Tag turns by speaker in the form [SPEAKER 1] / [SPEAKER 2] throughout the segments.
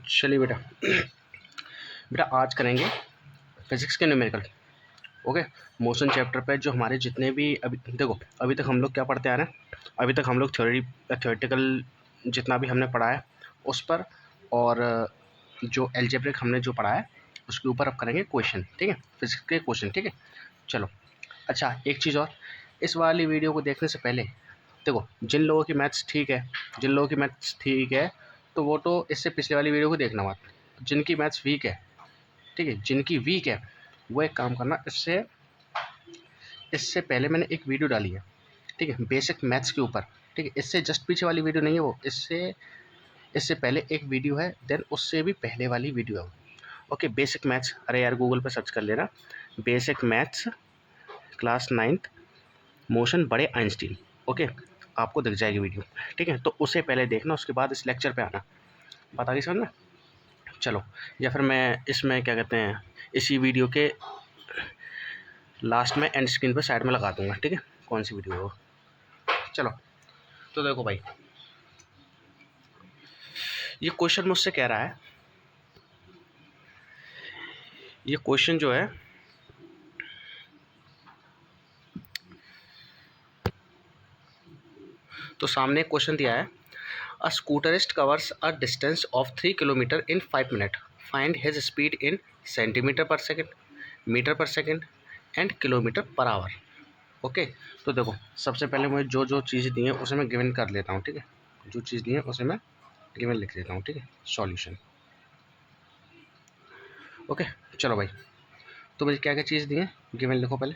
[SPEAKER 1] चलिए बेटा बेटा आज करेंगे फिजिक्स के न्यूमेरिकल। ओके, मोशन चैप्टर पे जो हमारे जितने भी अभी देखो अभी तक हम लोग क्या पढ़ते आ रहे हैं। अभी तक हम लोग थ्योरेटिकल जितना भी हमने पढ़ा है उस पर, और जो एल्जेब्रिक हमने जो पढ़ा है उसके ऊपर अब करेंगे क्वेश्चन। ठीक है, फिजिक्स के क्वेश्चन। ठीक है, चलो। अच्छा, एक चीज़ और, इस वाली वीडियो को देखने से पहले देखो, जिन लोगों की मैथ्स ठीक है तो वो तो इससे पिछले वाली वीडियो को देखना मत। जिनकी मैथ्स वीक है, ठीक है, जिनकी वीक है वो एक काम करना, इससे पहले मैंने एक वीडियो डाली है, ठीक है, बेसिक मैथ्स के ऊपर। ठीक है, इससे जस्ट पीछे वाली वीडियो नहीं है वो, इससे पहले एक वीडियो है, देन उससे भी पहले वाली वीडियो है। ओके, बेसिक मैथ्स, अरे यार गूगल पर सर्च कर लेना, basic maths class 9th motion बड़े आइंस्टीन। ओके, आपको दिख जाएगी वीडियो। ठीक है, तो उसे पहले देखना, उसके बाद इस लेक्चर पे आना। बात आगे समझ में? चलो, या फिर मैं इसमें क्या कहते हैं, इसी वीडियो के लास्ट में एंड स्क्रीन पर साइड में लगा दूंगा। ठीक है, कौन सी वीडियो है वो। चलो, तो देखो भाई, ये क्वेश्चन मुझसे कह रहा है, ये क्वेश्चन जो है तो सामने एक क्वेश्चन दिया है, a scooterist covers a distance of 3 kilometre in 5 minute, find his speed in centimetre per second, metre per second and kilometre per hour. Okay, तो देखो सबसे पहले मुझे जो जो चीज़ दी है उसे मैं गिवन कर लेता हूँ। ठीक है, जो चीज़ दी है उसे मैं गिवन लिख देता हूँ। ठीक है, सॉल्यूशन। ओके, चलो भाई, तो मुझे क्या क्या चीज़ दी है गिवन लिखो पहले।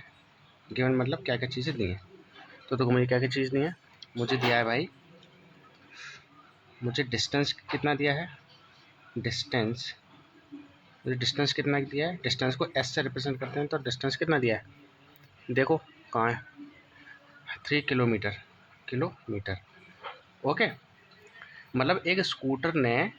[SPEAKER 1] गिवन मतलब क्या क्या चीज़ें दी हैं। तो देखो मुझे क्या क्या चीज़ दी है, मुझे दिया है भाई, मुझे डिस्टेंस कितना दिया है, डिस्टेंस, मुझे डिस्टेंस कितना दिया है, डिस्टेंस को एस से रिप्रेजेंट करते हैं, तो डिस्टेंस कितना दिया है, देखो कहाँ है, 3 किलोमीटर। ओके, मतलब एक स्कूटर ने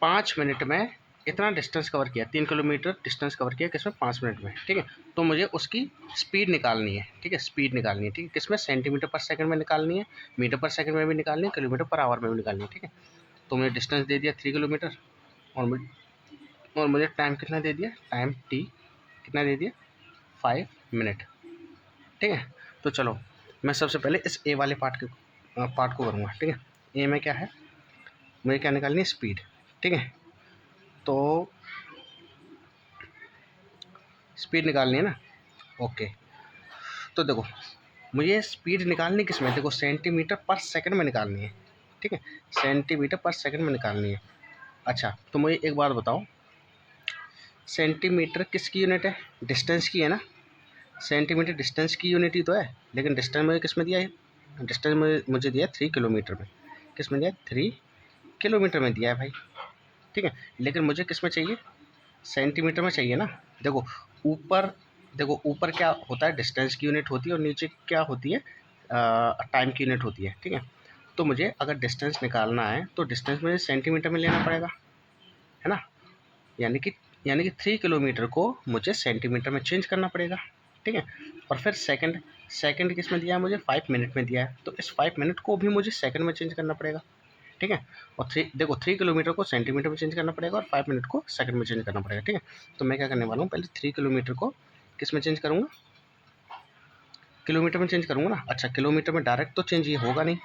[SPEAKER 1] 5 मिनट में इतना डिस्टेंस कवर किया, 3 किलोमीटर डिस्टेंस कवर किया किसमें, 5 मिनट में। ठीक है, तो मुझे उसकी स्पीड निकालनी है। ठीक है, स्पीड निकालनी है। ठीक है, किसमें, सेंटीमीटर पर सेकंड में निकालनी है, मीटर पर सेकंड में भी निकालनी है, किलोमीटर पर आवर में भी निकालनी है। ठीक है, तो मुझे डिस्टेंस दे दिया 3 किलोमीटर, और मुझे टाइम कितना दे दिया, टाइम टी कितना दे दिया, 5 मिनट। ठीक है, तो चलो मैं सबसे पहले इस ए वाले पार्ट को करूँगा। ठीक है, ए में क्या है, मुझे क्या निकालनी है, स्पीड। ठीक है, तो स्पीड निकालनी है ना। ओके, तो देखो मुझे स्पीड निकालनी किस में, देखो सेंटीमीटर पर सेकंड में निकालनी है। ठीक है, सेंटीमीटर पर सेकंड में निकालनी है। अच्छा, तो मुझे एक बात बताओ, सेंटीमीटर किसकी यूनिट है, डिस्टेंस की है ना। सेंटीमीटर डिस्टेंस की यूनिट ही तो है, लेकिन डिस्टेंस मुझे किस में दिया है, डिस्टेंस मुझे दिया 3 किलोमीटर में। किस में दिया, 3 किलोमीटर में दिया है भाई। ठीक है, लेकिन मुझे किस में चाहिए, सेंटीमीटर में चाहिए ना। देखो ऊपर, देखो ऊपर क्या होता है, डिस्टेंस की यूनिट होती है, और नीचे क्या होती है, टाइम की यूनिट होती है। ठीक है, तो मुझे अगर डिस्टेंस निकालना है तो डिस्टेंस मुझे सेंटीमीटर में लेना पड़ेगा, है ना। यानी कि 3 किलोमीटर को मुझे सेंटीमीटर में चेंज करना पड़ेगा। ठीक है, और फिर सेकंड किस में दिया है मुझे, 5 मिनट में दिया है, तो इस 5 मिनट को भी मुझे सेकंड में चेंज करना पड़ेगा। ठीक है, और देखो 3 किलोमीटर को सेंटीमीटर में चेंज करना पड़ेगा, और 5 मिनट को सेकंड में चेंज करना पड़ेगा। ठीक है, तो मैं क्या करने वाला हूँ, पहले 3 किलोमीटर को किस में चेंज करूँगा, किलोमीटर में चेंज करूँगा ना। अच्छा, किलोमीटर में डायरेक्ट तो चेंज ये होगा नहीं,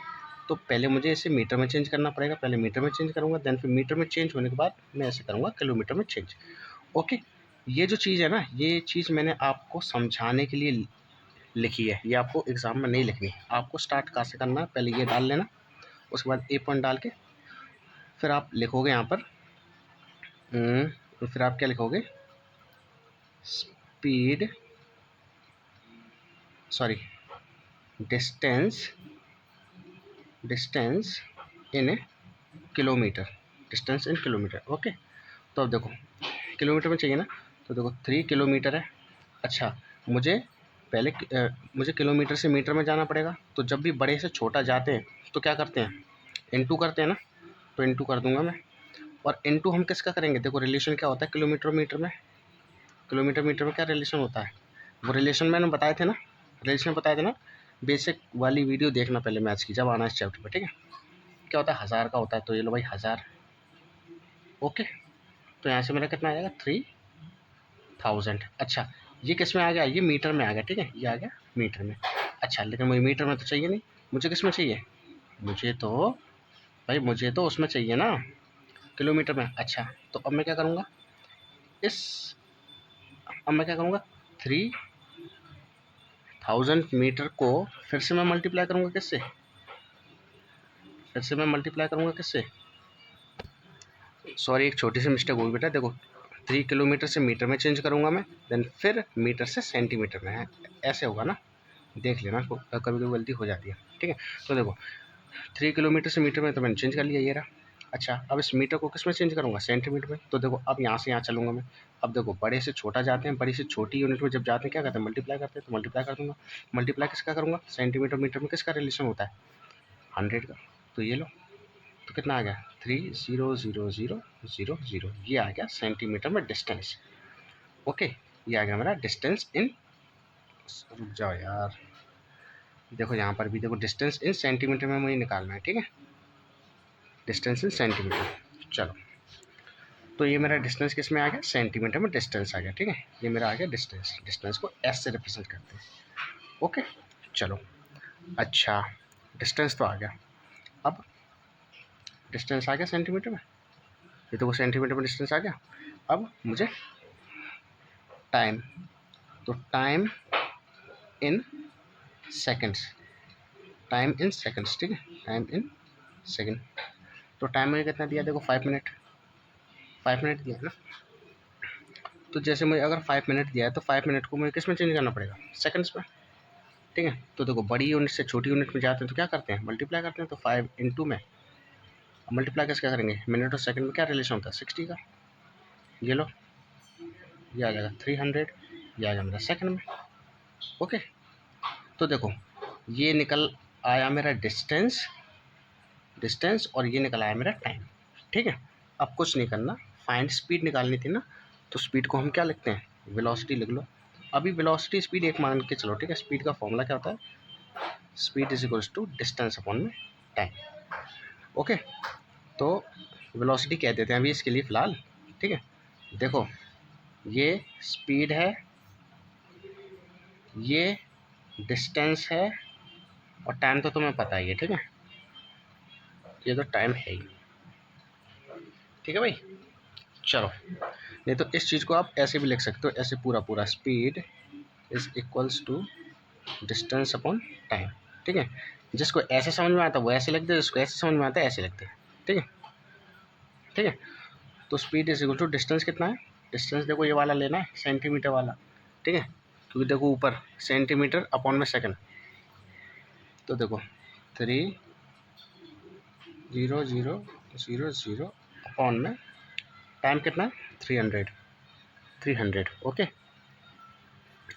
[SPEAKER 1] तो पहले मुझे इसे मीटर में चेंज करना पड़ेगा। पहले मीटर में चेंज करूँगा, देन फिर मीटर में चेंज होने के बाद मैं ऐसे करूँगा किलोमीटर में चेंज। ओके, ये जो चीज़ है ना, ये चीज़ मैंने आपको समझाने के लिए लिखी है, ये आपको एग्ज़ाम में नहीं लिखनी। आपको स्टार्ट कहाँ से करना है, पहले ये डाल लेना, उसके बाद ए पॉइंट डाल के फिर आप लिखोगे यहाँ पर, फिर आप क्या लिखोगे, speed, sorry, distance in kilometre, distance in kilometre. Okay, तो अब देखो किलोमीटर में चाहिए ना, तो देखो 3 किलोमीटर है। अच्छा, मुझे पहले मुझे किलोमीटर से मीटर में जाना पड़ेगा, तो जब भी बड़े से छोटा जाते हैं तो क्या करते हैं, इनटू करते हैं ना, तो इनटू कर दूंगा मैं। और इनटू हम किसका करेंगे, देखो रिलेशन क्या होता है किलोमीटर मीटर में, किलोमीटर मीटर में क्या रिलेशन होता है, वो रिलेशन मैंने बताए थे ना, रिलेशन बताए थे ना। बेसिक वाली वीडियो देखना पहले मैथ्स की, जब आना इस चैप्टर पर। ठीक है, क्या होता है, 1000 का होता है, तो ये लो भाई 1000, ओके, तो यहाँ से मेरा कितना आ जाएगा 3000। अच्छा, ये किस में आ गया, ये मीटर में आ गया, ठीक है, ये आ गया मीटर में। अच्छा, लेकिन मुझे मीटर में तो चाहिए नहीं, मुझे किस में चाहिए, मुझे तो भाई मुझे तो उसमें चाहिए ना, किलोमीटर में। अच्छा, तो अब मैं क्या करूँगा, अब मैं क्या करूँगा, 3000 मीटर को फिर से मैं मल्टीप्लाई करूँगा किससे, फिर से मैं मल्टीप्लाई करूँगा किससे, सॉरी एक छोटी सी मिस्टेक होगी बेटा, देखो 3 किलोमीटर से मीटर में चेंज करूँगा मैं, देन फिर मीटर से सेंटीमीटर में है, ऐसे होगा ना, देख लेना, कभी कभी गलती हो जाती है, ठीक है। तो देखो 3 किलोमीटर से मीटर में तो मैंने चेंज कर लिया, ये रहा। अच्छा, अब इस मीटर को किस में चेंज करूँगा, सेंटीमीटर में। तो देखो अब यहाँ से यहाँ चलूँगा मैं, अब देखो बड़े से छोटा जाते हैं, बड़ी से छोटी यूनिट में जब जाते हैं क्या करते हैं, मल्टीप्लाई करते हैं, तो मल्टीप्लाई कर दूँगा। मल्टीप्लाई किसका करूँगा, सेंटीमीटर मीटर में किसका रिलेशन होता है, 100 का। तो ये लो, तो कितना आ गया 300000, ये आ गया सेंटीमीटर में डिस्टेंस। ओके, ये आ गया मेरा डिस्टेंस इन, रुक जाओ यार, देखो यहाँ पर भी देखो डिस्टेंस इन सेंटीमीटर में मुझे निकालना है, ठीक है, डिस्टेंस इन सेंटीमीटर। चलो, तो ये मेरा डिस्टेंस किस में आ गया, सेंटीमीटर में डिस्टेंस आ गया, ठीक है, ये मेरा आ गया डिस्टेंस। डिस्टेंस को एस से रिप्रेजेंट करते हैं। ओके, चलो, अच्छा डिस्टेंस तो आ गया, अब डिस्टेंस आ गया सेंटीमीटर में, ये तो वो सेंटीमीटर में डिस्टेंस आ गया। अब मुझे टाइम, तो time in seconds, time in seconds, ठीक है, टाइम इन सेकंड। तो टाइम मुझे कितना दिया, देखो 5 मिनट, 5 मिनट दिया है ना। तो जैसे मुझे अगर 5 मिनट दिया है तो 5 मिनट को मुझे किस में चेंज करना पड़ेगा, सेकंड्स में, ठीक है। तो देखो बड़ी यूनिट से छोटी यूनिट में जाते हैं तो क्या करते हैं, मल्टीप्लाई करते हैं, तो 5 × में मल्टीप्लाई कैसे क्या करेंगे, मिनट और सेकंड में क्या रिलेशन होता है, 60 का। ये लो, ये आ जाएगा 300, ये आ जाएगा मेरा सेकंड में। ओके, तो देखो ये निकल आया मेरा डिस्टेंस, डिस्टेंस, और ये निकल आया मेरा टाइम, ठीक है। अब कुछ नहीं करना, फाइंड स्पीड निकालनी थी ना, तो स्पीड को हम क्या लिखते हैं, वेलोसिटी लिख लो। अभी वेलोसिटी स्पीड एक मान के चलो, ठीक है। स्पीड का फॉर्मूला क्या होता है, speed is equals to distance upon में टाइम। ओके, तो वेलोसिटी कह देते हैं अभी इसके लिए फ़िलहाल, ठीक है। देखो ये स्पीड है, ये डिस्टेंस है, और टाइम तो तुम्हें पता ही है, ठीक है, ये तो टाइम है ही, ठीक है भाई। चलो, नहीं तो इस चीज़ को आप ऐसे भी लिख सकते हो, ऐसे पूरा पूरा, speed is equals to distance upon time, ठीक है। जिसको ऐसे समझ में आता है वो ऐसे लिख दे, जिसको ऐसे समझ में आता है ऐसे लिखते हैं, ठीक है, ठीक है। तो speed is equal to distance कितना है, डिस्टेंस देखो ये वाला लेना है, सेंटीमीटर वाला, ठीक है, क्योंकि देखो ऊपर सेंटीमीटर अपॉन में सेकंड, तो देखो 300000 अपॉन में टाइम कितना है, 300, ओके,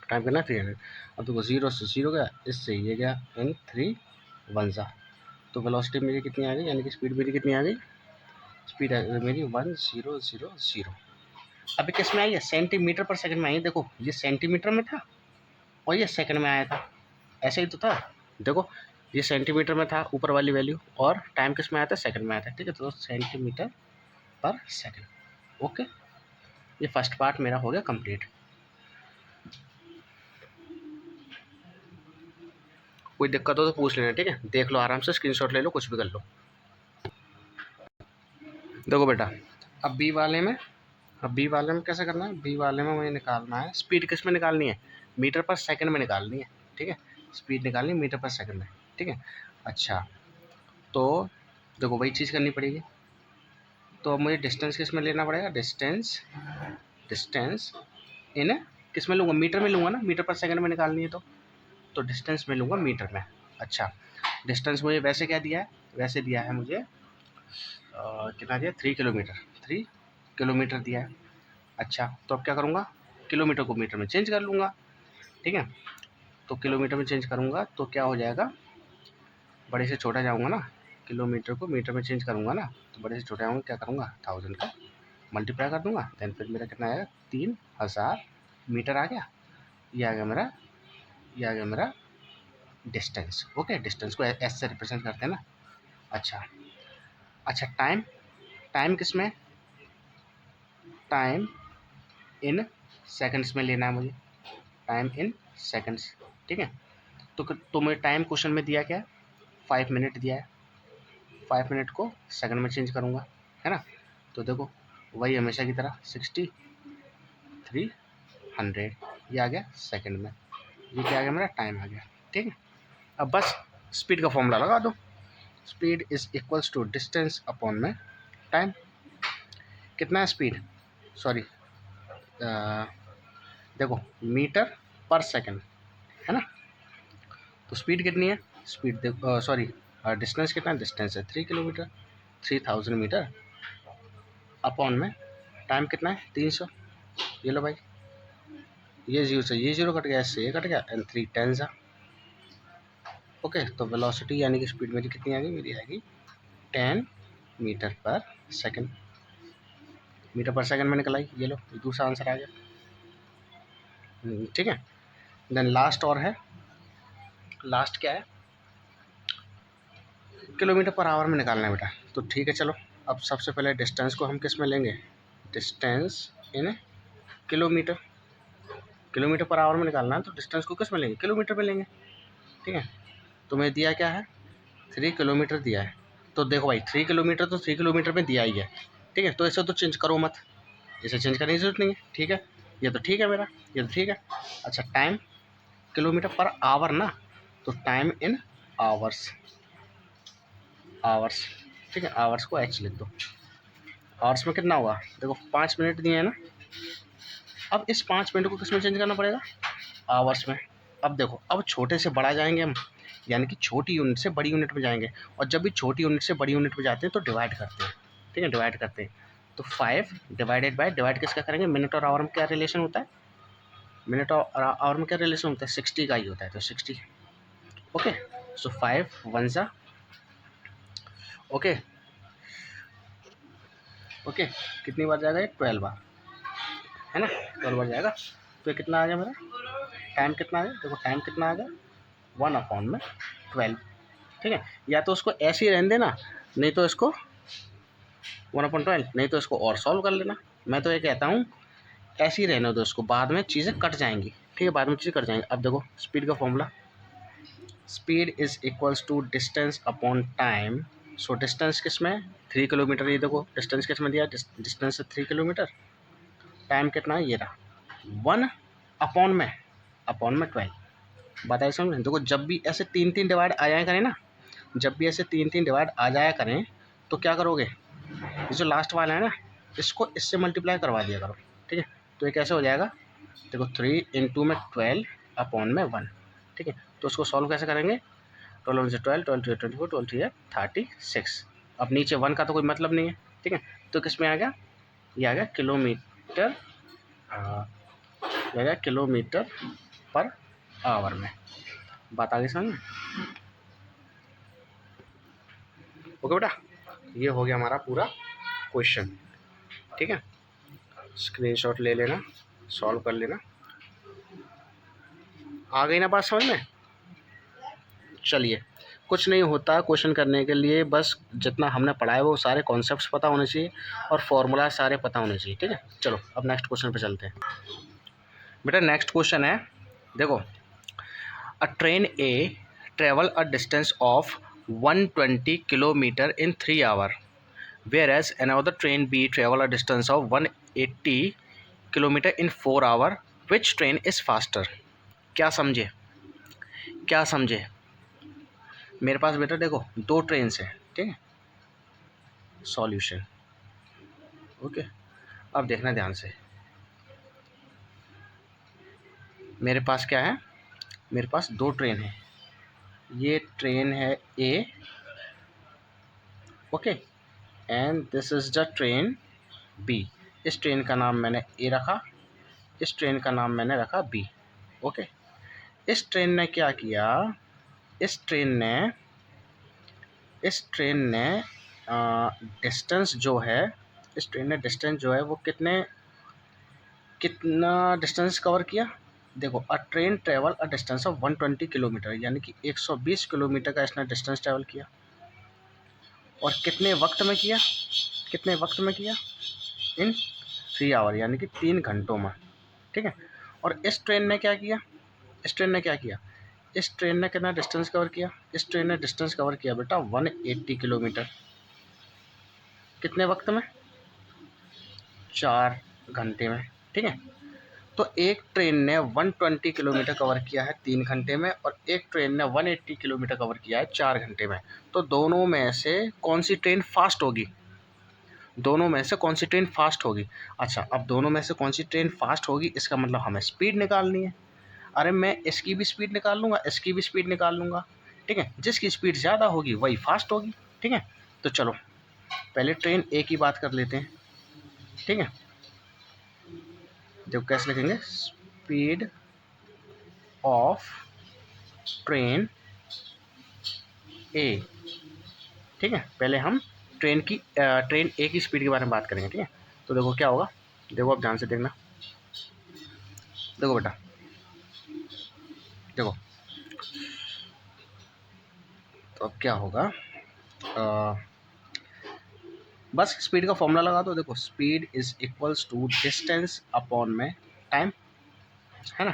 [SPEAKER 1] टाइम कितना है 300। अब देखो 0 से 0 गया, इससे ये गया, इन 3 1 ज़ा, तो वेलोसिटी मेरी कितनी आ गई, यानी कि स्पीड मेरी कितनी आ गई, स्पीड आ गई मेरी 1000। अभी किस में आई है, सेंटीमीटर पर सेकंड में आई है। देखो ये सेंटीमीटर में था और ये सेकंड में आया था, ऐसे ही तो था। देखो ये सेंटीमीटर में था ऊपर वाली वैल्यू, और टाइम किस में आया था, सेकंड में आया था, ठीक है। तो सेंटीमीटर पर सेकंड। ओके, ये फर्स्ट पार्ट मेरा हो गया कंप्लीट। कोई दिक्कत हो तो पूछ लेना, ठीक है, देख लो आराम से, स्क्रीनशॉट ले लो, कुछ भी कर लो। देखो बेटा, अब बी वाले में कैसे करना है, बी वाले में मुझे निकालना है स्पीड, किस में निकालनी है, मीटर पर सेकंड में निकालनी है, ठीक है, स्पीड निकालनी है मीटर पर सेकंड में, ठीक है। अच्छा, तो देखो वही चीज़ करनी पड़ेगी, तो अब मुझे डिस्टेंस किस में लेना पड़ेगा, डिस्टेंस इन किस में लूँगा, मीटर में लूँगा ना, मीटर पर सेकंड में निकालनी है तो डिस्टेंस में लूँगा मीटर में। अच्छा, डिस्टेंस मुझे वैसे क्या दिया है, वैसे दिया है मुझे कितना दिया, 3 किलोमीटर, 3 किलोमीटर दिया है। अच्छा, तो अब क्या करूँगा, किलोमीटर को मीटर में चेंज कर लूँगा, ठीक है। तो किलोमीटर में चेंज करूँगा तो क्या हो जाएगा, बड़े से छोटा जाऊँगा ना, किलोमीटर को मीटर में चेंज करूँगा ना, तो बड़े से छोटा जाऊँगा, क्या करूँगा, 1000 का मल्टीप्लाई कर दूँगा, देन फिर मेरा कितना आएगा, 3000 मीटर आ गया। ये आ गया मेरा, ये आ गया मेरा डिस्टेंस। ओके, डिस्टेंस को एस से रिप्रेजेंट करते हैं ना। अच्छा, अच्छा टाइम, टाइम किस में, टाइम इन सेकंड्स में लेना है मुझे, टाइम इन सेकंड्स, ठीक है। तो मुझे टाइम क्वेश्चन में दिया क्या है, 5 मिनट दिया है, 5 मिनट को सेकंड में चेंज करूँगा, है ना। तो देखो वही हमेशा की तरह 60 300 ये आ गया सेकंड में, ये क्या आ गया मेरा टाइम आ गया, ठीक है। अब बस स्पीड का फॉर्मूला लगा दो, speed is equals to distance upon में टाइम। कितना है स्पीड, सॉरी देखो मीटर पर सेकंड, है ना। तो स्पीड कितनी है, स्पीड देखो सॉरी डिस्टेंस कितना है, डिस्टेंस है 3 किलोमीटर, 3000 मीटर अपॉन में टाइम कितना है 300। ये लो भाई, ये जीरो से ये जीरो कट गया, इससे ये कट गया, एंड 3 10 है। ओके, तो वेलोसिटी यानी कि स्पीड मेरी कितनी आ गई, मेरी आएगी 10 मीटर पर सेकंड, मीटर पर सेकंड में निकल आई। ये लो दूसरा आंसर आ गया, ठीक है। देन लास्ट और है, लास्ट क्या है, किलोमीटर पर आवर में निकालना है बेटा। तो ठीक है चलो, अब सबसे पहले डिस्टेंस को हम किस में लेंगे, distance in kilometre, kilometre per our में निकालना है तो डिस्टेंस को किस में लेंगे, किलोमीटर में लेंगे, ठीक है। तुम्हें दिया क्या है, 3 किलोमीटर दिया है। तो देखो भाई 3 किलोमीटर तो 3 किलोमीटर में दिया ही है, ठीक है। तो ऐसे तो चेंज करो मत, इसे चेंज करने की जरूरत नहीं है, ठीक है। ये तो ठीक है मेरा, ये तो ठीक है। अच्छा टाइम किलोमीटर पर आवर ना, तो टाइम इन आवर्स, आवर्स, ठीक है। आवर्स को एच लिख दो, आवर्स में कितना होगा, देखो 5 मिनट दिए हैं ना। अब इस 5 मिनट को किस में चेंज करना पड़ेगा, आवर्स में। अब देखो अब छोटे से बड़ा जाएंगे हम, यानी कि छोटी यूनिट से बड़ी यूनिट में जाएंगे, और जब भी छोटी यूनिट से बड़ी यूनिट में जाते हैं तो डिवाइड करते हैं, ठीक है, डिवाइड करते हैं। तो 5 डिवाइडेड बाय, डिवाइड किसका करेंगे, मिनट और आवर में क्या रिलेशन होता है, मिनट और आवर में क्या रिलेशन होता है, 60 का ही होता है, तो 60। ओके, सो 5 1 जा, ओके ओके, कितनी बार जाएगा ये, 12 बार, है ना, 12 बार जाएगा। तो ये कितना आ गया मेरा, टाइम कितना आ गया, देखो टाइम कितना आ गया 1/12, ठीक है। या तो उसको ऐसे ही रहने देना, नहीं तो इसको 1/12, नहीं तो इसको और सॉल्व कर लेना। मैं तो ये कहता हूँ ऐसे ही रहने दो इसको, बाद में चीज़ें कट जाएंगी, ठीक है, बाद में चीज़ें कट जाएंगी। अब देखो स्पीड का formula, speed is equals to distance upon time. So distance किस में, 3 किलोमीटर, ये देखो डिस्टेंस किस में दिया, डिस्टेंस है 3 किलोमीटर, टाइम कितना है ये रहा 1 अपॉन में 12। बताइए समझ, देखो जब भी ऐसे 3 डिवाइड आ जाया करें ना, जब भी ऐसे 3 डिवाइड आ जाया करें तो क्या करोगे, ये जो लास्ट वाला है ना, इसको इससे मल्टीप्लाई करवा दिया करो, ठीक है। तो ये कैसे हो जाएगा, देखो 3 × में 12 अपॉन में 1, ठीक है। तो उसको सॉल्व कैसे करेंगे, 12 से 12, 12 से 24, 12 से 36। अब नीचे 1 का तो कोई मतलब नहीं है, ठीक है। तो किस में आ गया, ये आ गया किलोमीटर, ये आ गया किलोमीटर पर आवर में। बात आगे समझ, ओके बेटा, ये हो गया हमारा पूरा क्वेश्चन, ठीक है। स्क्रीनशॉट ले लेना, सॉल्व कर लेना, आ गई ना बात समझ में। चलिए, कुछ नहीं होता क्वेश्चन करने के लिए, बस जितना हमने पढ़ा है वो सारे कॉन्सेप्ट्स पता होने चाहिए और फॉर्मूला सारे पता होने चाहिए, ठीक है। चलो अब नेक्स्ट क्वेश्चन पे चलते हैं। बेटा नेक्स्ट क्वेश्चन है, देखो a train A travel a distance of 120 kilometre in 3 hour, whereas another train B travel a distance of 180 kilometre in 4 hour, which train is faster? क्या समझे, क्या समझे, मेरे पास बेटा देखो 2 ट्रेन है, ठीक है। सॉल्यूशन, ओके, अब देखना ध्यान से, मेरे पास क्या है, मेरे पास 2 ट्रेन है, ये ट्रेन है A, okay, and this is the train B. इस ट्रेन का नाम मैंने ए रखा, इस ट्रेन का नाम मैंने रखा बी, ओके। इस ट्रेन ने क्या किया, इस ट्रेन ने डिस्टेंस जो है, इस ट्रेन ने डिस्टेंस जो है वो कितना डिस्टेंस कवर किया, देखो a train travel a distance of 120 kilometre, यानी कि 120 किलोमीटर का इसने डिस्टेंस ट्रेवल किया, और कितने वक्त में किया, कितने वक्त में किया, इन 3 आवर यानी कि 3 घंटों में, ठीक है। और इस ट्रेन ने क्या किया, इस ट्रेन ने क्या किया, इस ट्रेन ने कितना डिस्टेंस कवर किया, इस ट्रेन ने डिस्टेंस कवर किया बेटा 180 किलोमीटर। कितने वक्त में, 4 घंटे में, ठीक है। तो एक ट्रेन ने 120 किलोमीटर कवर किया है 3 घंटे में, और एक ट्रेन ने 180 किलोमीटर कवर किया है 4 घंटे में। तो दोनों में से कौन सी ट्रेन फास्ट होगी, दोनों में से कौन सी ट्रेन फास्ट होगी। अच्छा, अब दोनों में से कौन सी ट्रेन फास्ट होगी, इसका मतलब हमें स्पीड निकालनी है। अरे मैं इसकी भी स्पीड निकाल लूँगा, इसकी भी स्पीड निकाल लूँगा, ठीक है। जिसकी स्पीड ज़्यादा होगी वही फास्ट होगी, ठीक है। तो चलो पहले ट्रेन ए की बात कर लेते हैं, ठीक है। देखो कैसे लिखेंगे, स्पीड ऑफ ट्रेन ए, ठीक है। पहले हम ट्रेन ए की स्पीड के बारे में बात करेंगे, ठीक है। तो देखो क्या होगा, देखो आप ध्यान से देखना, देखो बेटा, देखो तो अब क्या होगा, बस स्पीड का फॉर्मूला लगा दो। देखो speed is equals to distance upon में टाइम, है ना।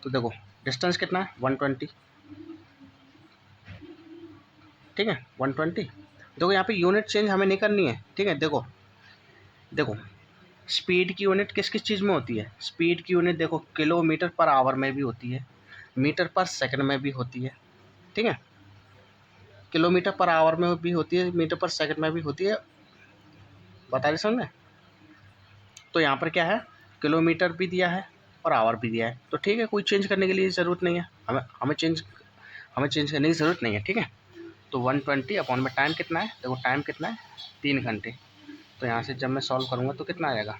[SPEAKER 1] तो देखो डिस्टेंस कितना है, 120, ठीक है, 120। देखो यहाँ पे यूनिट चेंज हमें नहीं करनी है, ठीक है। देखो देखो स्पीड की यूनिट किस किस चीज़ में होती है, स्पीड की यूनिट देखो किलोमीटर पर आवर में भी होती है, मीटर पर सेकंड में भी होती है, ठीक है। किलोमीटर पर आवर में भी होती है, मीटर पर सेकंड में भी होती है, बता रही समझ में। तो यहाँ पर क्या है, किलोमीटर भी दिया है और आवर भी दिया है, तो ठीक है, कोई चेंज करने के लिए ज़रूरत नहीं है, हमें चेंज करने की ज़रूरत नहीं है, ठीक है। तो 120 अपॉन में टाइम कितना है, देखो टाइम कितना है, 3 घंटे। तो यहाँ से जब मैं सॉल्व करूँगा तो कितना आएगा,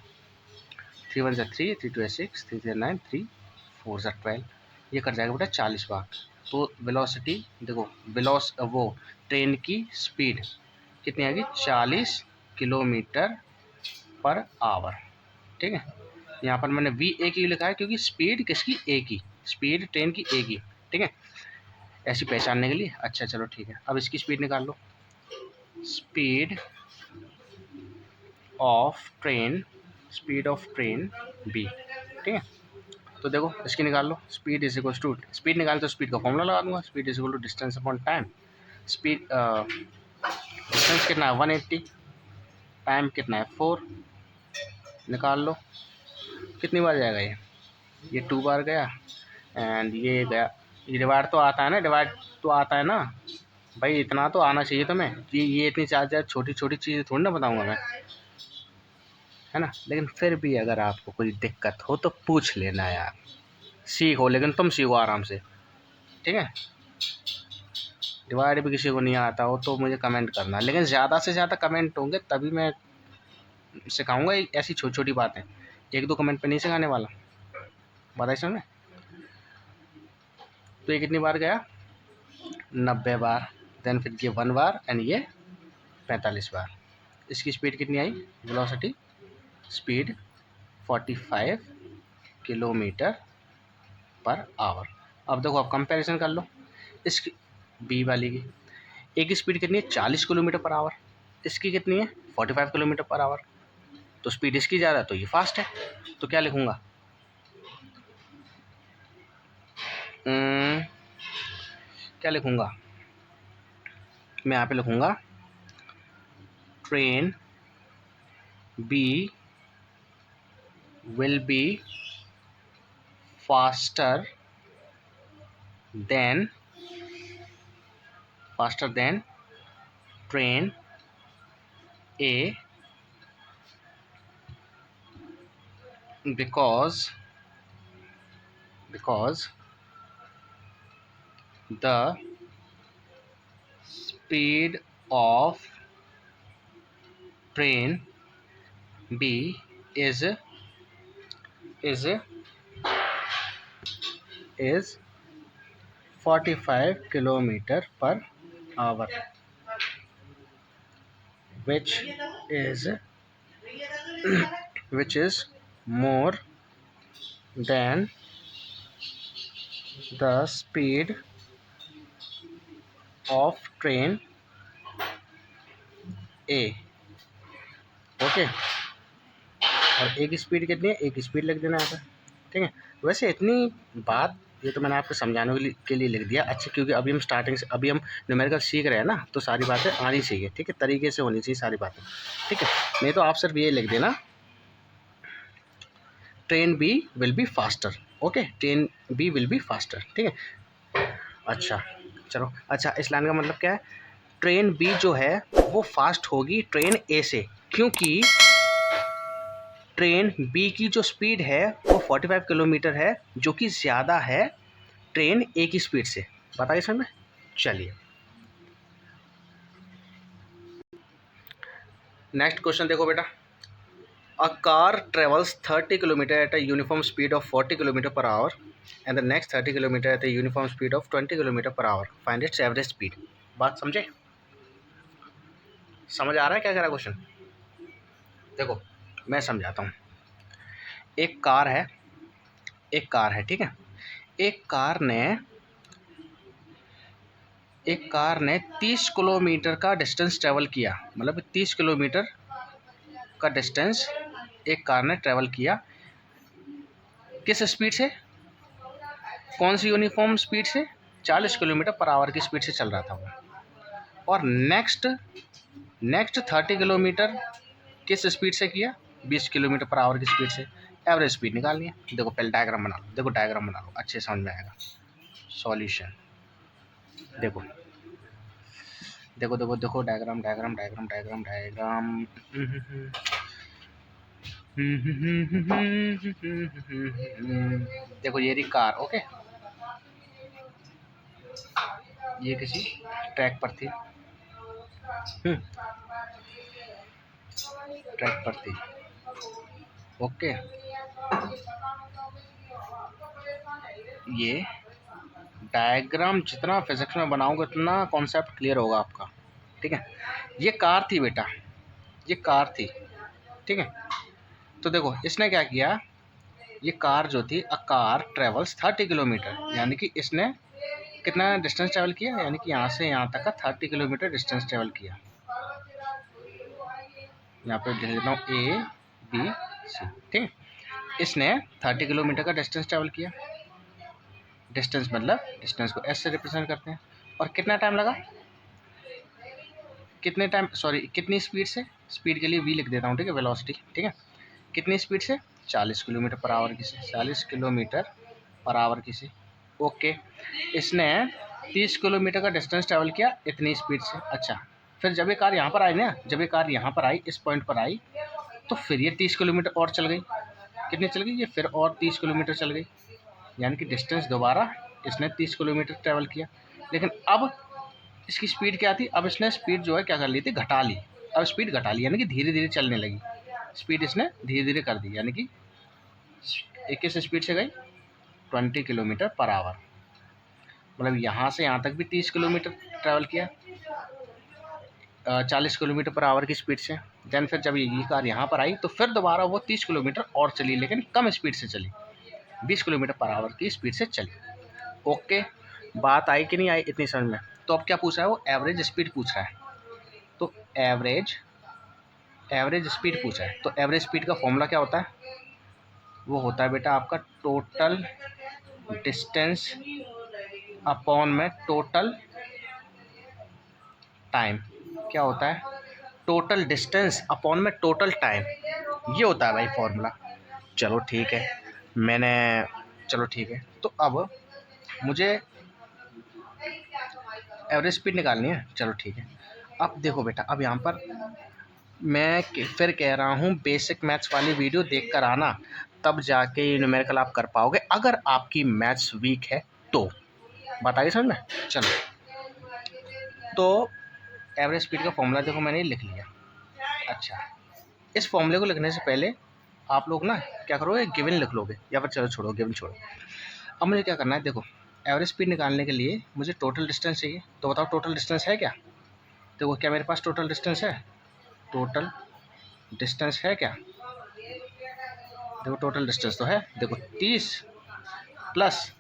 [SPEAKER 1] 3 1 3, 3 2 6, 3 3 9, 3 4 12, ये कर जाएगा बेटा 40 बार। तो वेलोसिटी देखो, वो ट्रेन की स्पीड कितनी आएगी, 40 किलोमीटर पर आवर, ठीक है। यहाँ पर मैंने वी ए की लिखा है क्योंकि स्पीड किसकी, ए की, स्पीड ट्रेन की ए की, ठीक है, ऐसी पहचानने के लिए। अच्छा चलो ठीक है, अब इसकी स्पीड निकाल लो, speed of train, speed of train B, ठीक है। तो देखो इसकी निकाल लो, speed is equal to, speed निकाल तो स्पीड का फॉर्मूला लगा दूंगा, speed is equal to distance upon time. Speed distance कितना है 180, टाइम कितना है 4, निकाल लो कितनी बार जाएगा ये 2 बार गया, एंड ये गया, ये डिवाइड तो आता है ना, डिवाइड तो आता है ना भाई, इतना तो आना चाहिए तुम्हें कि ये इतनी चार छोटी छोटी चीज़ें थोड़ी ना बताऊंगा मैं, है ना। लेकिन फिर भी अगर आपको कोई दिक्कत हो तो पूछ लेना यार, सीखो, लेकिन तुम सीखो आराम से, ठीक है। डिवाइड भी किसी को नहीं आता हो तो मुझे कमेंट करना, लेकिन ज़्यादा से ज़्यादा कमेंट होंगे तभी मैं सिखाऊंगा ऐसी छोटी छोटी बातें, 1 2 कमेंट पे नहीं सिखाने वाला, बताइए समझ में। तो ये कितनी बार गया, 90 बार, देन फिर ये 1 बार एंड ये 45 बार। इसकी स्पीड कितनी आई, velocity speed 45 kilometre per hour. अब देखो आप कंपैरिजन कर लो, इसकी बी वाली की, ए की स्पीड कितनी है 40 किलोमीटर पर आवर, इसकी कितनी है 45 किलोमीटर पर आवर, तो स्पीड इसकी ज़्यादा तो ये फास्ट है। तो क्या लिखूँगा, क्या लिखूँगा, मैं यहाँ पे लिखूँगा train B will be faster than train A because the speed of train B is 45 kilometer per hour, which is more than the speed of train A. Okay. और एक स्पीड कितनी है, एक स्पीड लिख देना यहाँ पर, ठीक है। वैसे इतनी बात ये तो मैंने आपको समझाने के लिए लिख दिया, अच्छा, क्योंकि अभी हम स्टार्टिंग से अभी हम न्यूमेरिकल सीख रहे हैं ना, तो सारी बातें आनी चाहिए, ठीक है, तरीके से होनी चाहिए सारी बातें, ठीक है। नहीं तो आप सिर्फ ये लिख देना train B will be faster, okay, train B will be faster, ठीक है। अच्छा चलो, अच्छा इस लाइन का मतलब क्या है, ट्रेन बी जो है वो फास्ट होगी ट्रेन ए से, क्योंकि ट्रेन बी की जो स्पीड है वो 45 किलोमीटर है, जो कि ज़्यादा है ट्रेन ए की स्पीड से। बताइए सर में, चलिए नेक्स्ट क्वेश्चन देखो बेटा। A car travels 30 kilometre at a uniform speed of 40 kilometre per our and the next 30 kilometre at a uniform speed of 20 kilometre per our, find its average speed. बात समझे, समझ आ रहा है क्या कह रहा है क्वेश्चन? देखो मैं समझाता हूँ। एक कार है, एक कार है, ठीक है। एक कार ने 30 किलोमीटर का डिस्टेंस ट्रेवल किया, मतलब 30 किलोमीटर का डिस्टेंस एक कार ने ट्रेवल किया, किस स्पीड से, कौन सी यूनिफॉर्म स्पीड से, 40 किलोमीटर पर आवर की स्पीड से चल रहा था वो। और नेक्स्ट 30 किलोमीटर किस स्पीड से किया, 20 किलोमीटर पर आवर की स्पीड से। एवरेज स्पीड निकालनी है। देखो पहले डायग्राम बना लो, देखो डायग्राम बना लो, अच्छे समझ में आएगा। सॉल्यूशन देखो देखो देखो देखो diagram diagram diagram diagram diagram देखो ये रही कार, ओके, ये किसी ट्रैक पर थी, ट्रैक पर थी, ओके। ये डायग्राम जितना फिजिक्स में बनाओगे उतना कॉन्सेप्ट क्लियर होगा आपका, ठीक है। ये कार थी बेटा, ये कार थी, ठीक है। तो देखो इसने क्या किया, ये कार जो थी, अ कार ट्रेवल्स 30 किलोमीटर, यानी कि इसने कितना डिस्टेंस ट्रेवल किया, यानी कि यहाँ से यहाँ तक का 30 किलोमीटर डिस्टेंस ट्रेवल किया। यहाँ पे लिख देता हूँ ए बी सी, ठीक है। इसने 30 किलोमीटर का डिस्टेंस ट्रेवल किया, डिस्टेंस मतलब डिस्टेंस को एस से रिप्रेजेंट करते हैं। और कितना टाइम लगा, कितने टाइम, सॉरी कितनी स्पीड से, स्पीड के लिए वी लिख देता हूँ, ठीक है, वेलोसिटी, ठीक है। कितनी स्पीड से, 40 किलोमीटर पर आवर की से, 40 किलोमीटर पर आवर की से, ओके। इसने 30 किलोमीटर का डिस्टेंस ट्रैवल किया इतनी स्पीड से। अच्छा, फिर जब ये कार यहाँ पर आई ना, जब ये कार यहाँ पर आई, इस पॉइंट पर आई, तो फिर ये 30 किलोमीटर और चल गई। कितनी चल गई ये, फिर और 30 किलोमीटर चल गई, यानी कि डिस्टेंस दोबारा इसने 30 किलोमीटर ट्रैवल किया। लेकिन अब इसकी स्पीड क्या थी, अब इसने स्पीड जो है क्या कर ली थी, घटा ली। अब स्पीड घटा ली, यानी कि धीरे धीरे चलने लगी, स्पीड इसने धीरे धीरे कर दी, यानी कि किस स्पीड से गई, 20 किलोमीटर पर आवर। मतलब यहाँ से यहाँ तक भी 30 किलोमीटर ट्रैवल किया 40 किलोमीटर पर आवर की स्पीड से। देन फिर जब ये कार यहाँ पर आई तो फिर दोबारा वो 30 किलोमीटर और चली, लेकिन कम स्पीड से चली, 20 किलोमीटर पर आवर की स्पीड से चली। ओके, बात आई कि नहीं आई इतनी समझ में? तो अब क्या पूछ रहा है वो, एवरेज स्पीड पूछ रहा है। तो एवरेज स्पीड पूछा है, तो एवरेज स्पीड का फॉर्मूला क्या होता है, वो होता है बेटा आपका टोटल डिस्टेंस अपॉन में टोटल टाइम। क्या होता है, टोटल डिस्टेंस अपॉन में टोटल टाइम, ये होता है भाई फॉर्मूला। चलो ठीक है, मैंने, चलो ठीक है, तो अब मुझे एवरेज स्पीड निकालनी है। चलो ठीक है, अब देखो बेटा, अब यहाँ पर मैं फिर कह रहा हूँ बेसिक मैथ्स वाली वीडियो देख कर आना, तब जाके ये न्यूमेरिकल आप कर पाओगे, अगर आपकी मैथ्स वीक है तो। बताइए समझ में, चलो। तो एवरेज स्पीड का फॉर्मूला देखो मैंने लिख लिया। अच्छा, इस फॉर्मूले को लिखने से पहले आप लोग ना क्या करोगे, गिवन लिख लोगे, या फिर चलो छोड़ो गिवन छोड़ो। अब मुझे क्या करना है, देखो एवरेज स्पीड निकालने के लिए मुझे टोटल डिस्टेंस चाहिए, तो बताओ टोटल डिस्टेंस है क्या? देखो क्या मेरे पास टोटल डिस्टेंस है, टोटल डिस्टेंस है क्या? देखो टोटल डिस्टेंस तो है, देखो 30 प्लस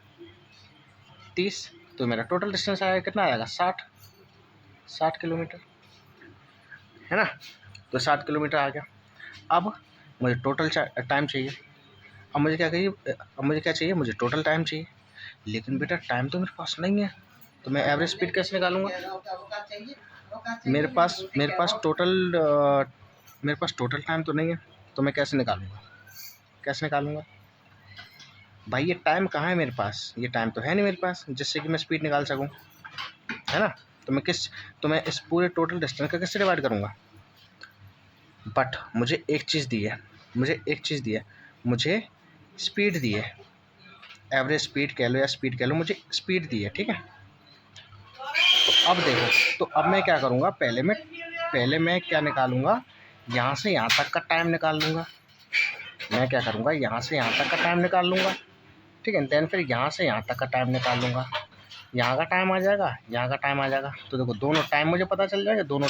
[SPEAKER 1] 30, तो मेरा टोटल डिस्टेंस आएगा, कितना आएगा, 60 किलोमीटर, है ना। तो 60 किलोमीटर आ गया। अब मुझे टोटल टाइम चाहिए। अब मुझे क्या चाहिए, मुझे टोटल टाइम चाहिए। लेकिन बेटा टाइम तो मेरे पास नहीं है, तो मैं एवरेज स्पीड कैसे निकालूंगा? मेरे पास टोटल टाइम तो नहीं है, तो मैं कैसे निकालूंगा? भाई ये टाइम कहाँ है मेरे पास? ये टाइम तो है नहीं मेरे पास जिससे कि मैं स्पीड निकाल सकूं, है ना? तो मैं इस पूरे टोटल डिस्टेंस का कैसे डिवाइड करूंगा? बट मुझे एक चीज़ दी है, मुझे स्पीड दी है, एवरेज स्पीड कह लो या स्पीड कह लो, मुझे स्पीड दी है, ठीक है। तो अब देखो, तो अब मैं क्या करूँगा, पहले मैं क्या निकालूंगा, यहाँ से यहाँ तक का टाइम निकाल लूँगा। मैं क्या करूँगा, यहाँ से यहाँ तक का टाइम निकाल लूँगा, ठीक है। देन फिर यहाँ से यहाँ तक का टाइम निकाल लूँगा, यहाँ का टाइम आ जाएगा, यहाँ का टाइम आ जाएगा। तो देखो दोनों टाइम मुझे पता चल जाएगा, दोनों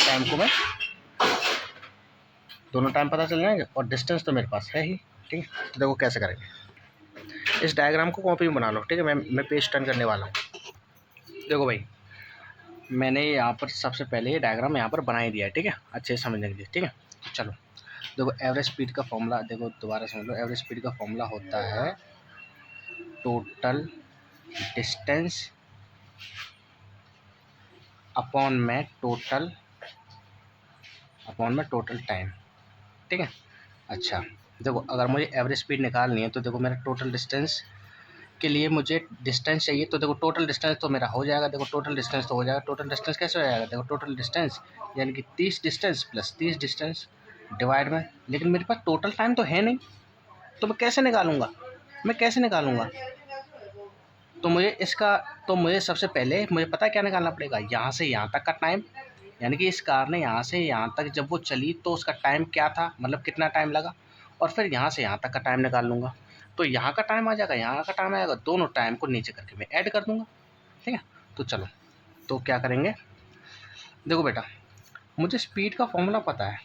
[SPEAKER 1] टाइम पता चल जाएंगे, और डिस्टेंस तो मेरे पास है ही, ठीक है। तो देखो कैसे करेंगे, इस डायग्राम को कॉपी में बना लो, ठीक है। मैं पेज टर्न करने वाला हूँ। देखो भाई, मैंने यहाँ पर सबसे पहले ये डायग्राम यहाँ पर बना ही दिया है, ठीक है, अच्छे से समझने के लिए, ठीक है। चलो देखो, एवरेज स्पीड का फॉर्मूला देखो, दोबारा समझ लो। एवरेज स्पीड का फॉर्मूला होता है टोटल डिस्टेंस अपॉन में टोटल टाइम, ठीक है। अच्छा देखो, अगर मुझे एवरेज स्पीड निकालनी है तो देखो, मेरा टोटल डिस्टेंस के लिए मुझे डिस्टेंस चाहिए, तो देखो टोटल डिस्टेंस तो मेरा हो जाएगा। देखो टोटल डिस्टेंस तो हो जाएगा। टोटल डिस्टेंस कैसे हो जाएगा? देखो टोटल डिस्टेंस यानी कि 30 डिस्टेंस प्लस 30 डिस्टेंस डिवाइड में, लेकिन मेरे पास टोटल टाइम तो है नहीं, तो मैं कैसे निकालूंगा? तो मुझे सबसे पहले मुझे पता है क्या निकालना पड़ेगा, यहाँ से यहाँ तक का टाइम, यानी कि इस कार ने यहाँ से यहाँ तक जब वो चली तो उसका टाइम क्या था, मतलब कितना टाइम लगा, और फिर यहाँ से यहाँ तक का टाइम निकाल लूँगा। तो यहाँ का टाइम आ जाएगा, यहाँ का टाइम आएगा, दोनों टाइम को नीचे करके मैं ऐड कर दूँगा, ठीक है। तो चलो, तो क्या करेंगे, देखो बेटा, मुझे स्पीड का फॉर्मूला पता है,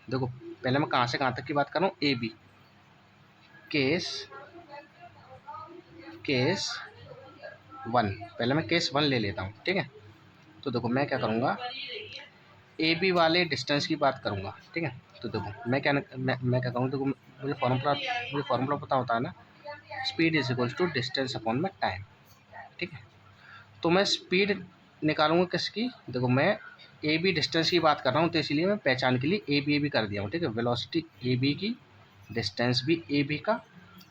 [SPEAKER 1] देखो पहले मैं कहाँ से कहाँ तक की बात कर रहा हूँ, ए बी, केस 1, पहले मैं केस 1 ले लेता हूँ, ठीक है। तो देखो मैं क्या करूँगा, ए बी वाले डिस्टेंस की बात करूँगा, ठीक है। तो देखो मैं क्या करूँ, देखो मुझे फार्मूला पता होता है ना, speed is equals to distance upon में टाइम, ठीक है। तो मैं स्पीड निकालूंगा किसकी, देखो मैं ए बी डिस्टेंस की बात कर रहा हूँ, तो इसलिए मैं पहचान के लिए ए बी कर दिया हूँ, ठीक है। वेलोसिटी ए बी की, डिस्टेंस भी ए बी का,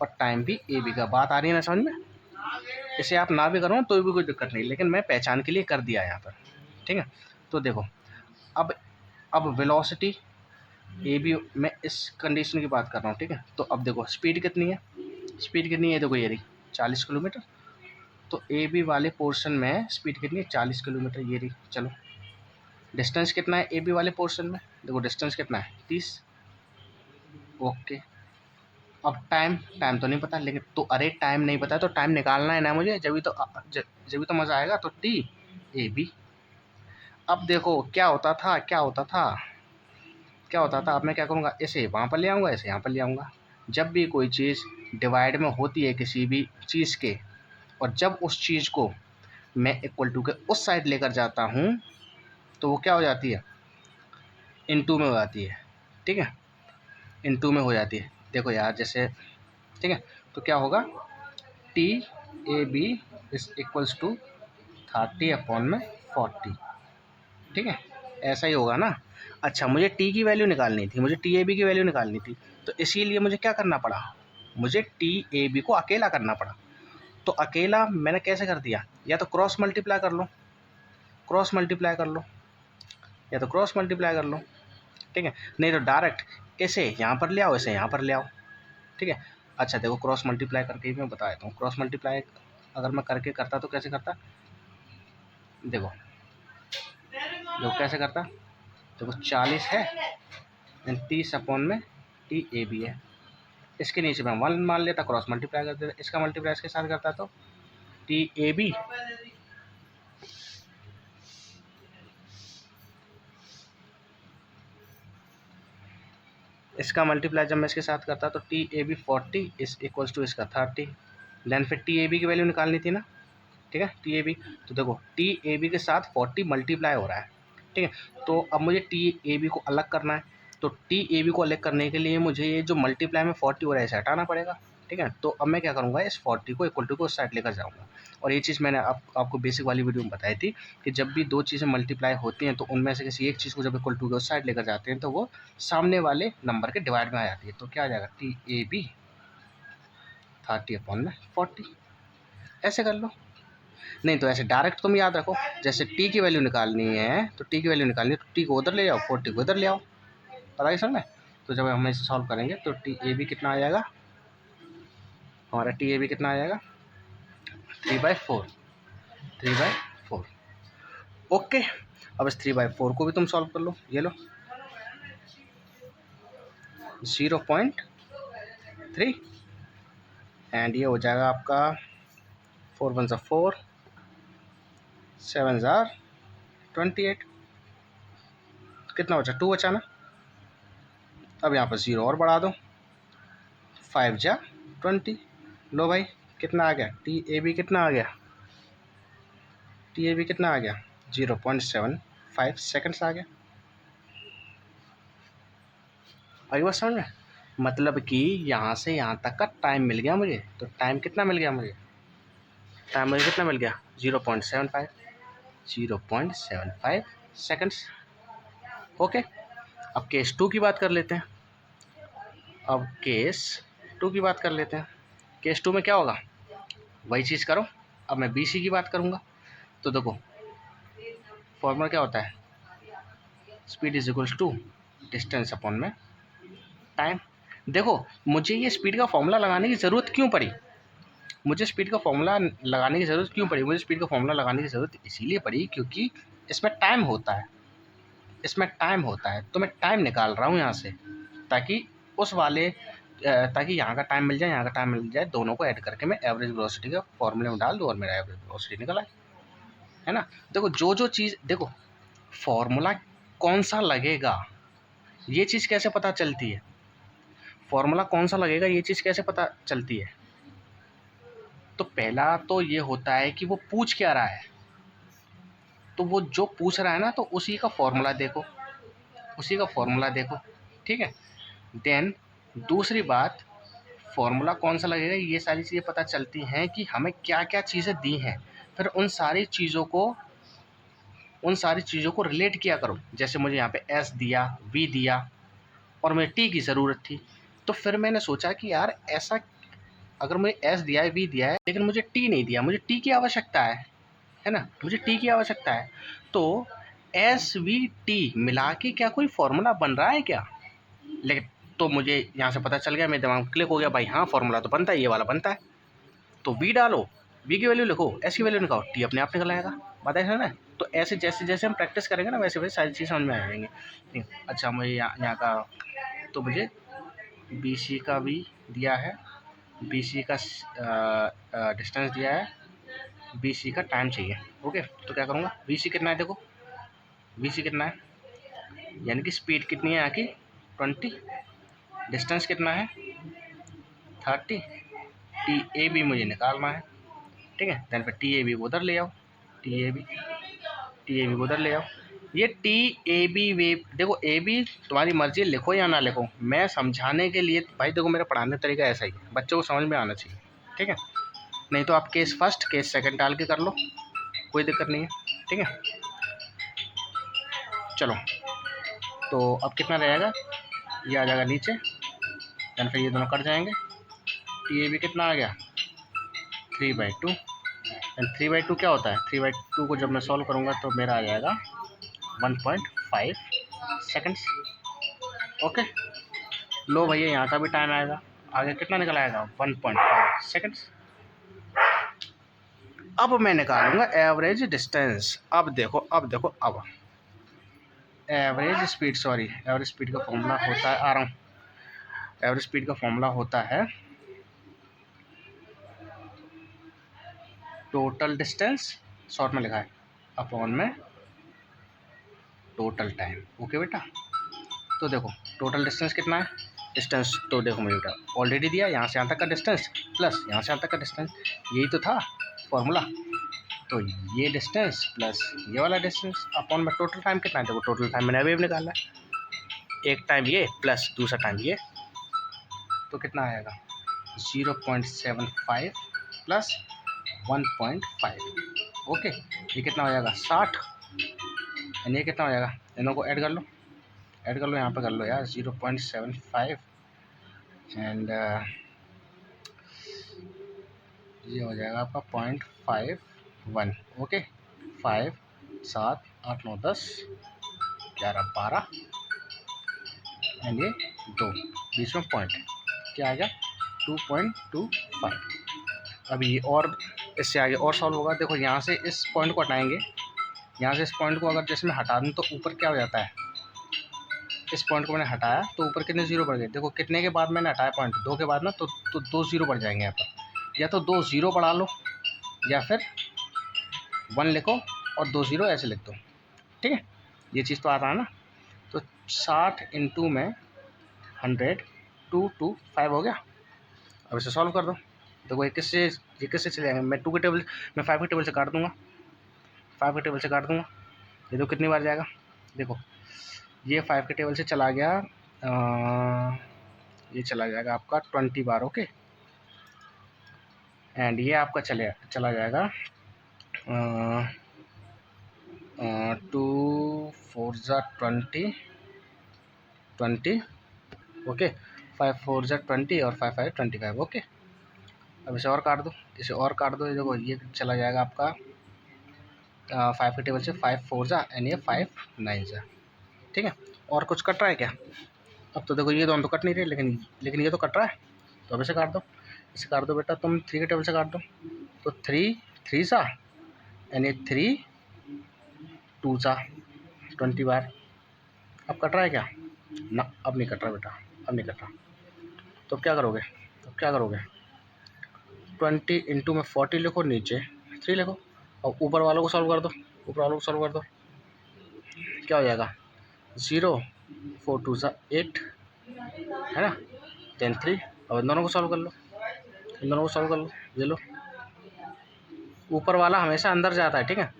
[SPEAKER 1] और टाइम भी ए बी का। बात आ रही है ना समझ में? इसे आप ना भी करो तो भी कोई दिक्कत नहीं, लेकिन मैं पहचान के लिए कर दिया यहाँ पर, ठीक है। तो देखो अब वेलोसिटी ए बी, मैं इस कंडीशन की बात कर रहा हूँ, ठीक है। तो अब देखो स्पीड कितनी है, देखो ये रही 40 किलोमीटर। तो ए बी वाले पोर्शन में स्पीड कितनी है, 40 किलोमीटर, ये रही। चलो डिस्टेंस कितना है ए बी वाले पोर्शन में, देखो डिस्टेंस कितना है 30, ओके। अब टाइम तो नहीं पता, लेकिन तो अरे टाइम नहीं पता तो टाइम निकालना है ना मुझे, जब तो मज़ा आएगा। तो टी ए बी। अब देखो क्या होता था, अब मैं क्या करूँगा, इसे वहाँ पर ले आऊँगा, इसे यहाँ पर ले आऊँगा। जब भी कोई चीज़ डिवाइड में होती है किसी भी चीज़ के, और जब उस चीज़ को मैं इक्वल टू के उस साइड लेकर जाता हूँ, तो वो क्या हो जाती है, इनटू में हो जाती है, ठीक है, इनटू में हो जाती है। देखो यार जैसे, ठीक है, तो क्या होगा, T A B is equals to 30 upon में 40, ठीक है, ऐसा ही होगा ना। अच्छा मुझे टी की वैल्यू निकालनी थी, मुझे टी ए बी की वैल्यू निकालनी थी, तो इसीलिए मुझे क्या करना पड़ा, मुझे टी ए बी को अकेला करना पड़ा। तो अकेला मैंने कैसे कर दिया, या तो क्रॉस मल्टीप्लाई कर लो, या तो क्रॉस मल्टीप्लाई कर लो, ठीक है, नहीं तो डायरेक्ट इसे यहाँ पर ले आओ, इसे यहाँ पर ले आओ, ठीक है। अच्छा देखो क्रॉस मल्टीप्लाई करके मैं बता देता हूँ, क्रॉस मल्टीप्लाई अगर मैं करके करता तो कैसे करता, देखो कैसे करता, देखो 40 है एंड 30 अपॉन में टी ए बी है, इसके नीचे मैं 1 मान लेता, क्रॉस मल्टीप्लाई कर देता, इसका मल्टीप्लाई इसके साथ करता तो टी ए बी इसका मल्टीप्लाई जब मैं इसके साथ करता तो T A B 40 is equals to इसका 30, देन फिर टी ए बी की वैल्यू निकालनी थी ना, ठीक है, टी ए बी। तो देखो टी ए बी के साथ 40 मल्टीप्लाई हो रहा है, ठीक है। तो अब मुझे टी ए बी को अलग करना है, तो टी ए बी को अलग करने के लिए मुझे ये जो मल्टीप्लाई में 40 हो रहा है इसे हटाना पड़ेगा, ठीक है। तो अब मैं क्या करूँगा, इस 40 को इक्वल टू को उस साइड लेकर जाऊँगा। और ये चीज़ मैंने आपको बेसिक वाली वीडियो में बताई थी कि जब भी दो चीज़ें मल्टीप्लाई होती हैं तो उनमें से किसी एक चीज़ को जब इक्वल टू के उस साइड लेकर जाते हैं तो वो सामने वाले नंबर के डिवाइड में आ जाती है। तो क्या आ जाएगा, टी ए बी 30/40, ऐसे कर लो। नहीं तो ऐसे डायरेक्ट तुम याद रखो, जैसे टी की वैल्यू निकालनी है तो टी की वैल्यू निकालनी है तो टी को उधर ले जाओ, 40 को इधर ले आओ, पता है समझ में। तो जब हम इसे सॉल्व करेंगे तो टी ए बी कितना आ जाएगा, हमारा टी ए बी कितना आ जाएगा 3/4। ओके, अब इस 3/4 को भी तुम सॉल्व कर लो, ये लो 0.3 एंड ये हो जाएगा आपका 4 1 4 7 28, कितना बचा, 2 बचा ना। अब यहाँ पर 0 और बढ़ा दो, 5 जा 20। लो भाई कितना आ गया, टी ए बी कितना आ गया, टी ए बी कितना आ गया 0.75 सेकेंड्स आ गया। आई बात समझ में, मतलब कि यहाँ से यहाँ तक का टाइम मिल गया मुझे। तो टाइम कितना मिल गया मुझे, टाइम मुझे कितना मिल गया 0.75 सेकेंड्स। ओके, अब केस 2 की बात कर लेते हैं। अब केस 2 की बात कर लेते हैं। केस 2 में क्या होगा, वही चीज़ करो। अब मैं बी सी की बात करूँगा। तो देखो फॉर्मूला क्या होता है, speed is equals to distance upon में टाइम। देखो मुझे ये स्पीड का फॉर्मूला लगाने की ज़रूरत क्यों पड़ी, मुझे स्पीड का फॉर्मूला लगाने की ज़रूरत क्यों पड़ी, मुझे स्पीड का फॉर्मूला लगाने की ज़रूरत इसीलिए पड़ी क्योंकि इसमें टाइम होता है, इसमें टाइम होता है। तो मैं टाइम निकाल रहा हूँ यहाँ से, ताकि उस वाले ताकि यहाँ का टाइम मिल जाए, यहाँ का टाइम मिल जाए, दोनों को ऐड करके मैं एवरेज वेलोसिटी के फॉर्मूले में डाल दूँ और मेरा एवरेज वेलोसिटी निकल आए, है ना। देखो जो चीज़, देखो फॉर्मूला कौन सा लगेगा ये चीज़ कैसे पता चलती है, फॉर्मूला कौन सा लगेगा ये चीज़ कैसे पता चलती है। तो पहला तो ये होता है कि वो पूछ क्या रहा है, तो वो जो पूछ रहा है ना तो उसी का फॉर्मूला देखो, उसी का फॉर्मूला देखो, ठीक है। देन दूसरी बात, फॉर्मूला कौन सा लगेगा ये सारी चीज़ें पता चलती हैं कि हमें क्या क्या चीज़ें दी हैं, फिर उन सारी चीज़ों को रिलेट किया करो। जैसे मुझे यहाँ पे एस दिया, वी दिया और मुझे टी की ज़रूरत थी, तो फिर मैंने सोचा कि यार ऐसा, अगर मुझे एस दिया है, वी दिया है, लेकिन मुझे टी नहीं दिया, मुझे टी की आवश्यकता है ना, मुझे टी की आवश्यकता है। तो एस वी टी मिला के क्या कोई फॉर्मूला बन रहा है क्या, लेकिन तो मुझे यहाँ से पता चल गया, मेरे दिमाग में क्लिक हो गया, भाई हाँ फॉर्मूला तो बनता है, ये वाला बनता है। तो वी डालो, वी की वैल्यू लिखो, एस की वैल्यू निकालो, टी अपने आप निकल आएगा, बात है ना। तो ऐसे जैसे जैसे हम प्रैक्टिस करेंगे ना वैसे वैसे सारी चीज़ समझ में आ जाएंगी, ठीक है। अच्छा मुझे यहाँ का, तो मुझे बी सी का भी दिया है, बी सी का डिस्टेंस दिया है, बी सी का टाइम चाहिए। ओके, तो क्या करूँगा, बी सी कितना है, देखो बी सी कितना है, यानी कि स्पीड कितनी है यहाँ की 20, डिस्टेंस कितना है 30, टी ए बी मुझे निकालना है, ठीक है। देन फिर टी ए बी को उधर ले आओ, टी ए बी को उधर ले आओ। ये टी ए बी वे, देखो ए बी तुम्हारी मर्जी लिखो या ना लिखो, मैं समझाने के लिए, भाई देखो मेरा पढ़ाने का तरीका ऐसा ही है, बच्चों को समझ में आना चाहिए, ठीक है। नहीं तो आप केस फर्स्ट केस सेकंड डाल के कर लो, कोई दिक्कत नहीं है, ठीक है। चलो तो अब कितना रहेगा, ये आ जाएगा नीचे, देन फिर ये दोनों कट जाएंगे, टी ए बी कितना आ गया 3/2, एंड 3/2 क्या होता है, 3/2 को जब मैं सॉल्व करूँगा तो मेरा आ जाएगा 1.5 सेकेंड्स। ओके, लो भैया यहाँ का भी टाइम आएगा, आगे कितना निकल आएगा 1.5 सेकेंड्स। अब मैं निकालूंगा एवरेज डिस्टेंस। अब देखो अब एवरेज स्पीड का फॉर्मूला होता है, आ रहा हूँ, एवरेज स्पीड का फॉर्मूला होता है टोटल डिस्टेंस, शॉर्ट में लिखा है, अपॉन में टोटल टाइम। ओके बेटा, तो देखो टोटल डिस्टेंस कितना है, डिस्टेंस तो देखो मुझे बेटा ऑलरेडी दिया, यहाँ से यहाँ तक का डिस्टेंस प्लस यहाँ से यहाँ तक का डिस्टेंस, यही तो था फॉर्मूला। तो ये डिस्टेंस प्लस ये वाला डिस्टेंस अपॉन में टोटल टाइम कितना है, देखो टोटल टाइम मैंने अभी निकाला है, एक टाइम ये प्लस दूसरा टाइम ये, तो कितना आएगा 0.75 प्लस 1.5। ओके, ये कितना हो जाएगा 60, एंड ये कितना हो जाएगा, इनों को ऐड कर लो यहाँ पे कर लो यार 0.75 एंड ये हो जाएगा आपका 0.51। ओके, 5 7 8 9 10 11 12 एंड ये 2 बीच में पॉइंट, क्या आ गया 2.25। अभी और इससे आगे और सॉल्व होगा। देखो यहाँ से इस पॉइंट को हटाएंगे, यहाँ से इस पॉइंट को अगर जैसे मैं हटा दूँ तो ऊपर क्या हो जाता है, इस पॉइंट को मैंने हटाया तो ऊपर कितने जीरो बढ़ गए, देखो कितने के बाद मैंने हटाया पॉइंट, 2 के बाद ना, तो 2 जीरो बढ़ जाएंगे यहाँ पर, या तो 2 जीरो बढ़ा लो या फिर 1 लिखो और 2 जीरो ऐसे लिख दो, ठीक है, ये चीज़ तो आता है ना। तो 60 इंटू में 100 225 हो गया। अब इसे सॉल्व कर दो। देखो ये किससे चले जाएंगे, मैं 2 के टेबल, मैं 5 के टेबल से काट दूंगा, 5 के टेबल से काट दूंगा, ये तो कितनी बार जाएगा, देखो ये 5 के टेबल से चला गया, ये चला जाएगा आपका 20 बार। ओके, एंड ये आपका चला जाएगा 2 4 ज़ा 20, ओके, 5 4 ज़ा 20 और 5 5 25। ओके, अब इसे और काट दो, ये देखो ये चला जाएगा आपका 5 के टेबल से 5 4 ज़ा एंड ये 5 9 ज़ा, ठीक है। और कुछ कट रहा है क्या, अब तो देखो ये दोनों तो कट नहीं रहे, लेकिन ये तो कट रहा है, तो अब इसे काट दो बेटा, तुम 3 के टेबल से काट दो, तो 3 3 ज़ा एंड ये 3 2 ज़ा 20 बार। अब कट रहा है क्या ना, अब नहीं कट रहा बेटा, अब नहीं कट रहा, तो क्या करोगे, 20 इंटू में 40 लिखो, नीचे 3 लिखो और ऊपर वालों को सॉल्व कर दो, क्या हो जाएगा 0 4 2 ज़ा 8 है ना, 10 3। अब इन दोनों को सॉल्व कर लो, ये लो, ऊपर वाला हमेशा अंदर जाता है, ठीक है।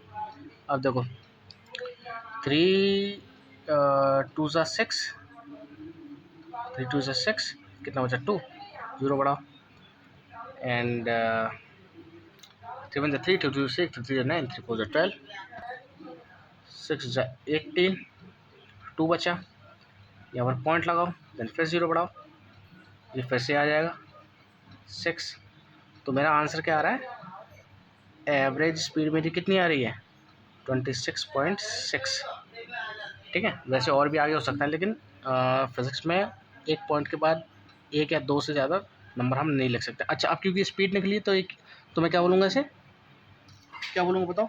[SPEAKER 1] अब देखो 3 2 ज़ा 6 कितना बचा 2, 0 बढ़ाओ एंड 3 1 ज़ा 3 2 2 6 3 3 9 3 4 ज़ा 12 6 ज़ा 18 2 बचा, यहाँ पर पॉइंट लगाओ, देन फिर 0 बढ़ाओ, ये फिर से आ जाएगा 6। तो मेरा आंसर क्या आ रहा है, एवरेज स्पीड मेरी कितनी आ रही है 26.6, ठीक है। वैसे और भी आगे हो सकता है, लेकिन फिज़िक्स में एक पॉइंट के बाद 1 या 2 से ज़्यादा नंबर हम नहीं लिख सकते। अच्छा, अब क्योंकि स्पीड निकली तो मैं क्या बोलूँगा, इसे क्या बोलूँगा बताओ,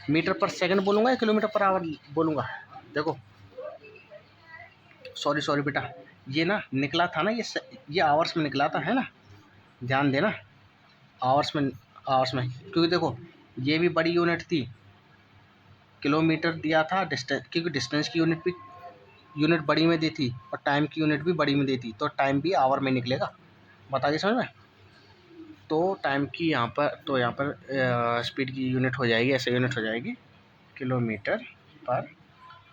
[SPEAKER 1] मीटर पर सेकंड बोलूँगा या किलोमीटर पर आवर बोलूँगा। देखो सॉरी बेटा, ये ना निकला था ना, ये आवर्स में निकला था, है ना, ध्यान देना, आवर्स में क्योंकि देखो ये भी बड़ी यूनिट थी, किलोमीटर दिया था डिस्टेंस, क्योंकि डिस्टेंस की यूनिट बड़ी में दी थी और टाइम की यूनिट भी बड़ी में दी थी, तो टाइम भी आवर में निकलेगा, बताइए समझ में। तो टाइम की यहाँ पर स्पीड की यूनिट हो जाएगी, ऐसे यूनिट हो जाएगी किलोमीटर पर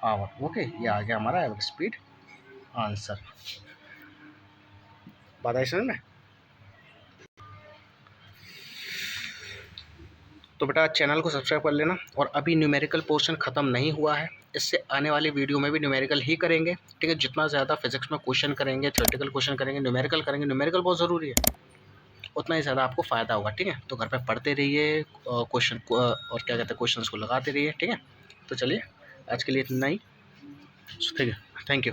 [SPEAKER 1] आवर। ओके, ये आ गया हमारा एवरेज स्पीड आंसर, बताइए समझ में। तो बेटा चैनल को सब्सक्राइब कर लेना, और अभी न्यूमेरिकल पोर्शन ख़त्म नहीं हुआ है, इससे आने वाली वीडियो में भी न्यूमेरिकल ही करेंगे, ठीक है। जितना ज़्यादा फिजिक्स में क्वेश्चन करेंगे, थ्योरेटिकल क्वेश्चन करेंगे, न्यूमेरिकल करेंगे, न्यूमेरिकल बहुत ज़रूरी है, उतना ही ज़्यादा आपको फ़ायदा होगा, ठीक है। तो घर पे पढ़ते रहिए, क्वेश्चन और क्या कहते हैं क्वेश्चन को लगाते रहिए, ठीक है। तो चलिए आज के लिए इतना ही, ठीक है, थैंक यू।